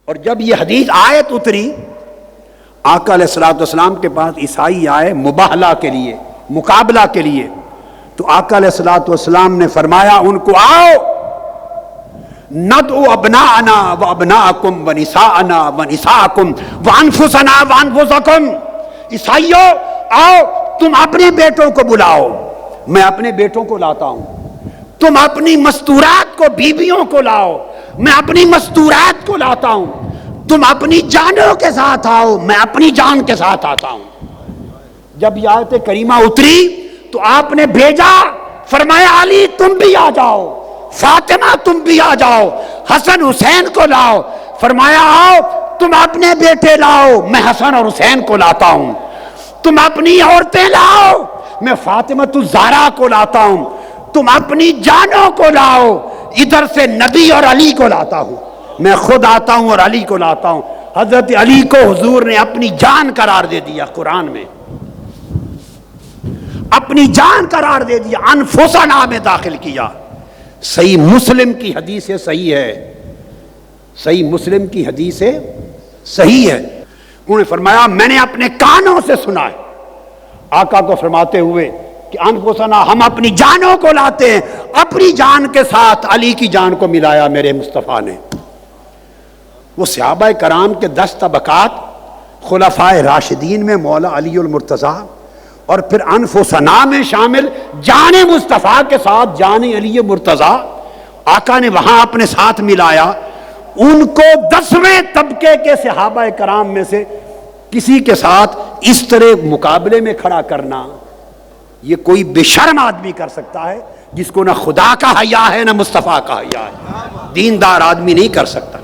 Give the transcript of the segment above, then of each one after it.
اور جب یہ حدیث آیت اتری، آقا علیہ الصلوۃ والسلام کے پاس عیسائی آئے مباہلہ کے لیے، مقابلہ کے لیے، تو آقا علیہ الصلوۃ والسلام نے فرمایا ان کو آؤ ندعو ابناءنا وابناءکم ونساءنا ونساءکم وانفسنا وانفسکم، عیسائیوں آؤ تم اپنے بیٹوں کو بلاؤ، میں اپنے بیٹوں کو لاتا ہوں، تم اپنی مستورات کو، بیویوں کو لاؤ، میں اپنی مستورات کو لاتا ہوں، تم اپنی جانوں کے ساتھ آؤ، میں اپنی جان کے ساتھ آتا ہوں۔ جب یہ آیت کریمہ اتری تو آپ نے بھیجا، فرمایا علی تم بھی آ جاؤ، فاطمہ تم بھی آ جاؤ، حسن حسین کو لاؤ، فرمایا آؤ تم اپنے بیٹے لاؤ، میں حسن اور حسین کو لاتا ہوں، تم اپنی عورتیں لاؤ، میں فاطمہ الزہرا کو لاتا ہوں، تم اپنی جانوں کو لاؤ، ادھر سے نبی اور علی کو لاتا ہوں، میں خود آتا ہوں اور علی کو لاتا ہوں۔ حضرت علی کو حضور نے اپنی جان قرار دے دیا، قرآن میں اپنی جان قرار دے دیا، انفسنا میں داخل کیا۔ صحیح مسلم کی حدیث صحیح ہے، صحیح مسلم کی حدیث صحیح ہے، انہوں نے فرمایا میں نے اپنے کانوں سے سنا ہے آقا کو فرماتے ہوئے کہ انفسنا، ہم اپنی جانوں کو لاتے ہیں، اپنی جان کے ساتھ علی کی جان کو ملایا میرے مصطفیٰ نے۔ وہ صحابہ کرام کے 10 طبقات، خلفائے راشدین میں مولا علی المرتضیٰ، اور پھر انفسنا میں شامل جان مصطفیٰ کے ساتھ جان علی مرتضیٰ، آقا نے وہاں اپنے ساتھ ملایا۔ ان کو 10ویں طبقے کے صحابہ کرام میں سے کسی کے ساتھ اس طرح مقابلے میں کھڑا کرنا، یہ کوئی بے شرم آدمی کر سکتا ہے جس کو نہ خدا کا حیا ہے نہ مصطفیٰ کا حیا ہے، دیندار آدمی نہیں کر سکتا۔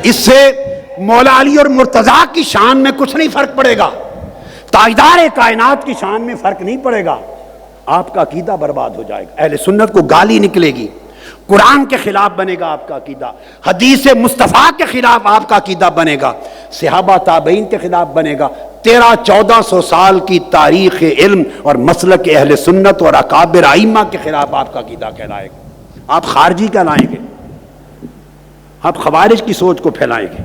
اس سے مولا علی اور مرتضیٰ کی شان میں کچھ نہیں فرق پڑے گا، تاجدار کائنات کی شان میں فرق نہیں پڑے گا، آپ کا عقیدہ برباد ہو جائے گا، اہل سنت کو گالی نکلے گی، قرآن کے خلاف بنے گا آپ کا عقیدہ، حدیث مصطفیٰ کے خلاف آپ کا عقیدہ بنے گا، صحابہ تابعین کے خلاف بنے گا۔ 1300-1400 سال کی تاریخ علم اور مسلک اہل سنت اور اکابر ائمہ کے خلاف آپ کا عقیدہ کہلائے گا، آپ خارجی کہلائیں گے، آپ خوارج کی سوچ کو پھیلائیں گے۔